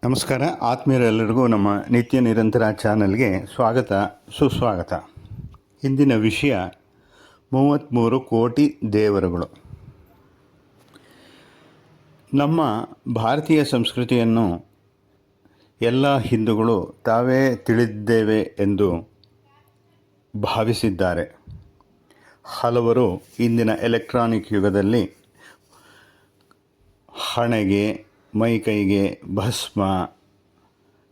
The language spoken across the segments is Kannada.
ನಮಸ್ಕಾರ ಆತ್ಮೀಯರೆಲ್ಲರಿಗೂ ನಮ್ಮ ನಿತ್ಯ ನಿರಂತರ ಚಾನಲ್ಗೆ ಸ್ವಾಗತ ಸುಸ್ವಾಗತ. ಇಂದಿನ ವಿಷಯ 33 ಕೋಟಿ ದೇವರುಗಳು. ನಮ್ಮ ಭಾರತೀಯ ಸಂಸ್ಕೃತಿಯನ್ನು ಎಲ್ಲ ಹಿಂದೂಗಳು ತಾವೇ ತಿಳಿದಿದ್ದೇವೆ ಎಂದು ಭಾವಿಸಿದ್ದಾರೆ. ಹಲವರು ಇಂದಿನ ಎಲೆಕ್ಟ್ರಾನಿಕ್ ಯುಗದಲ್ಲಿ ಹಣೆಗೆ ಮೈಕೈಗೆ ಭಸ್ಮ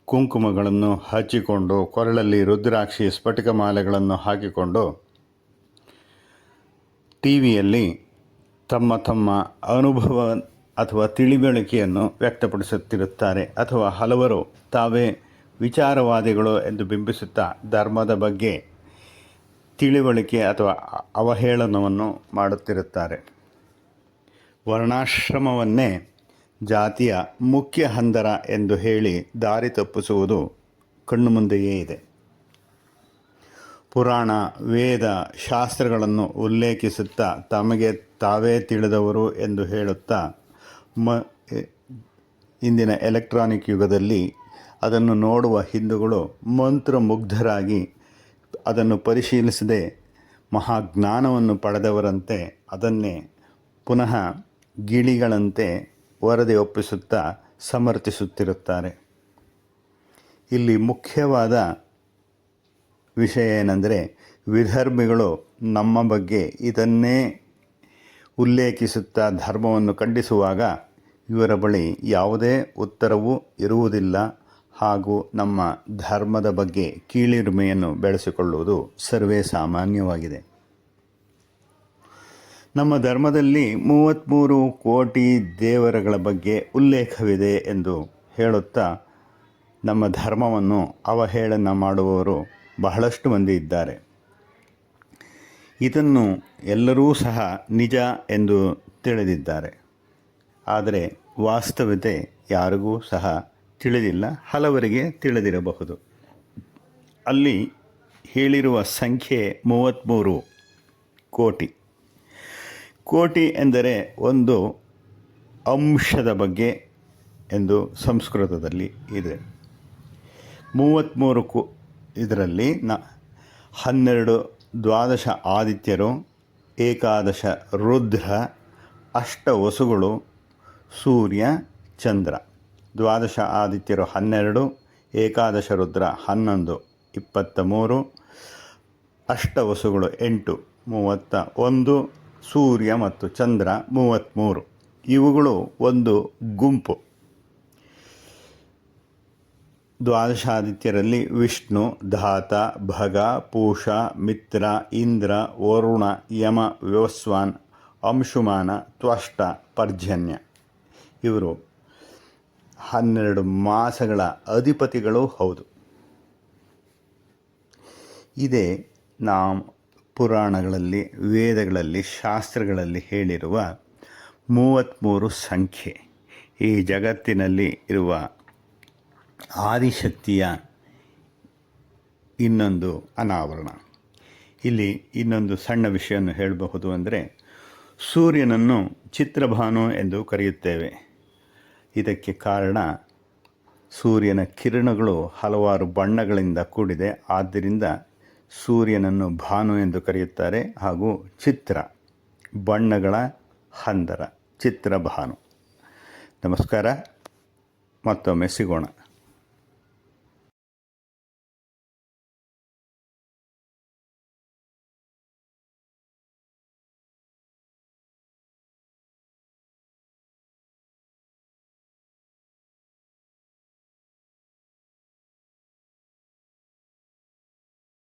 ಕುಂಕುಮಗಳನ್ನು ಹಚ್ಚಿಕೊಂಡು ಕೊರಳಲ್ಲಿ ರುದ್ರಾಕ್ಷಿ ಸ್ಫಟಿಕ ಮಾಲೆಗಳನ್ನು ಹಾಕಿಕೊಂಡು ಟಿ ವಿಯಲ್ಲಿ ತಮ್ಮ ಅನುಭವ ಅಥವಾ ತಿಳಿವಳಿಕೆಯನ್ನು ವ್ಯಕ್ತಪಡಿಸುತ್ತಿರುತ್ತಾರೆ. ಅಥವಾ ಹಲವರು ತಾವೇ ವಿಚಾರವಾದಿಗಳು ಎಂದು ಬಿಂಬಿಸುತ್ತಾ ಧರ್ಮದ ಬಗ್ಗೆ ತಿಳಿವಳಿಕೆ ಅಥವಾ ಅವಹೇಳನವನ್ನು ಮಾಡುತ್ತಿರುತ್ತಾರೆ. ವರ್ಣಾಶ್ರಮವನ್ನೇ ಜಾತಿಯ ಮುಖ್ಯ ಹಂದರ ಎಂದು ಹೇಳಿ ದಾರಿ ತಪ್ಪಿಸುವುದು ಕಣ್ಣು ಮುಂದೆಯೇ ಇದೆ. ಪುರಾಣ ವೇದ ಶಾಸ್ತ್ರಗಳನ್ನು ಉಲ್ಲೇಖಿಸುತ್ತಾ ತಮಗೆ ತಾವೇ ತಿಳಿದವರು ಎಂದು ಹೇಳುತ್ತಾ ಇಂದಿನ ಎಲೆಕ್ಟ್ರಾನಿಕ್ ಯುಗದಲ್ಲಿ ಅದನ್ನು ನೋಡುವ ಹಿಂದೂಗಳು ಮಂತ್ರಮುಗ್ಧರಾಗಿ ಅದನ್ನು ಪರಿಶೀಲಿಸದೆ ಮಹಾಜ್ಞಾನವನ್ನು ಪಡೆದವರಂತೆ ಅದನ್ನೇ ಪುನಃ ಗಿಳಿಗಳಂತೆ ವರದಿ ಒಪ್ಪಿಸುತ್ತಾ ಸಮರ್ಥಿಸುತ್ತಿರುತ್ತಾರೆ. ಇಲ್ಲಿ ಮುಖ್ಯವಾದ ವಿಷಯ ಏನೆಂದರೆ, ವಿಧರ್ಮಿಗಳು ನಮ್ಮ ಬಗ್ಗೆ ಇದನ್ನೇ ಉಲ್ಲೇಖಿಸುತ್ತಾ ಧರ್ಮವನ್ನು ಖಂಡಿಸುವಾಗ ಇವರ ಬಳಿ ಯಾವುದೇ ಉತ್ತರವೂ ಇರುವುದಿಲ್ಲ. ಹಾಗೂ ನಮ್ಮ ಧರ್ಮದ ಬಗ್ಗೆ ಕೀಳಿರಿಮೆಯನ್ನು ಬೆಳೆಸಿಕೊಳ್ಳುವುದು ಸರ್ವೇ ಸಾಮಾನ್ಯವಾಗಿದೆ. ನಮ್ಮ ಧರ್ಮದಲ್ಲಿ 33 ಕೋಟಿ ದೇವರುಗಳ ಬಗ್ಗೆ ಉಲ್ಲೇಖವಿದೆ ಎಂದು ಹೇಳುತ್ತಾ ನಮ್ಮ ಧರ್ಮವನ್ನು ಅವಹೇಳನ ಮಾಡುವವರು ಬಹಳಷ್ಟು ಮಂದಿ ಇದ್ದಾರೆ. ಇದನ್ನು ಎಲ್ಲರೂ ಸಹ ನಿಜ ಎಂದು ತಿಳಿದಿದ್ದಾರೆ. ಆದರೆ ವಾಸ್ತವತೆ ಯಾರಿಗೂ ಸಹ ತಿಳಿದಿಲ್ಲ, ಹಲವರಿಗೆ ತಿಳಿದಿರಬಹುದು. ಅಲ್ಲಿ ಹೇಳಿರುವ ಸಂಖ್ಯೆ 33 ಕೋಟಿ. ಕೋಟಿ ಎಂದರೆ ಒಂದು ಅಂಶದ ಬಗ್ಗೆ ಎಂದು ಸಂಸ್ಕೃತದಲ್ಲಿ ಇದೆ. 33 ಇದರಲ್ಲಿ 12 ದ್ವಾದಶ ಆದಿತ್ಯರು, ಏಕಾದಶ ರುದ್ರ, 8 ವಸುಗಳು, ಸೂರ್ಯ ಚಂದ್ರ. ದ್ವಾದಶ ಆದಿತ್ಯರು 12, ಏಕಾದಶ ರುದ್ರ 11, 23, 8 ವಸುಗಳು 8, 31, ಸೂರ್ಯ ಮತ್ತು ಚಂದ್ರ 33. ಇವುಗಳು ಒಂದು ಗುಂಪು. ದ್ವಾದಶಾದಿತ್ಯರಲ್ಲಿ ವಿಷ್ಣು, ಧಾತ, ಭಗ, ಪೂಷ, ಮಿತ್ರ, ಇಂದ್ರ, ವರುಣ, ಯಮ, ವಿವಸ್ವಾನ್, ಅಂಶುಮಾನ, ತ್ವಷ್ಟ, ಪರ್ಜನ್ಯ. ಇವರು 12 ಮಾಸಗಳ ಅಧಿಪತಿಗಳೂ ಹೌದು. ಇದೇ ನಾವು ಪುರಾಣಗಳಲ್ಲಿ, ವೇದಗಳಲ್ಲಿ, ಶಾಸ್ತ್ರಗಳಲ್ಲಿ ಹೇಳಿರುವ 33 ಸಂಖ್ಯೆ. ಈ ಜಗತ್ತಿನಲ್ಲಿ ಇರುವ ಆದಿಶಕ್ತಿಯ ಇನ್ನೊಂದು ಅನಾವರಣ. ಇಲ್ಲಿ ಇನ್ನೊಂದು ಸಣ್ಣ ವಿಷಯವನ್ನು ಹೇಳಬಹುದು ಅಂದರೆ, ಸೂರ್ಯನನ್ನು ಚಿತ್ರಭಾನು ಎಂದು ಕರೆಯುತ್ತೇವೆ. ಇದಕ್ಕೆ ಕಾರಣ ಸೂರ್ಯನ ಕಿರಣಗಳು ಹಲವಾರು ಬಣ್ಣಗಳಿಂದ ಕೂಡಿದೆ. ಆದ್ದರಿಂದ ಸೂರ್ಯನನ್ನು ಭಾನು ಎಂದು ಕರೆಯುತ್ತಾರೆ. ಹಾಗೂ ಚಿತ್ರ ಬಣ್ಣಗಳ ಹಂದರ, ಚಿತ್ರಭಾನು. ನಮಸ್ಕಾರ, ಮತ್ತೊಮ್ಮೆ ಸಿಗೋಣ.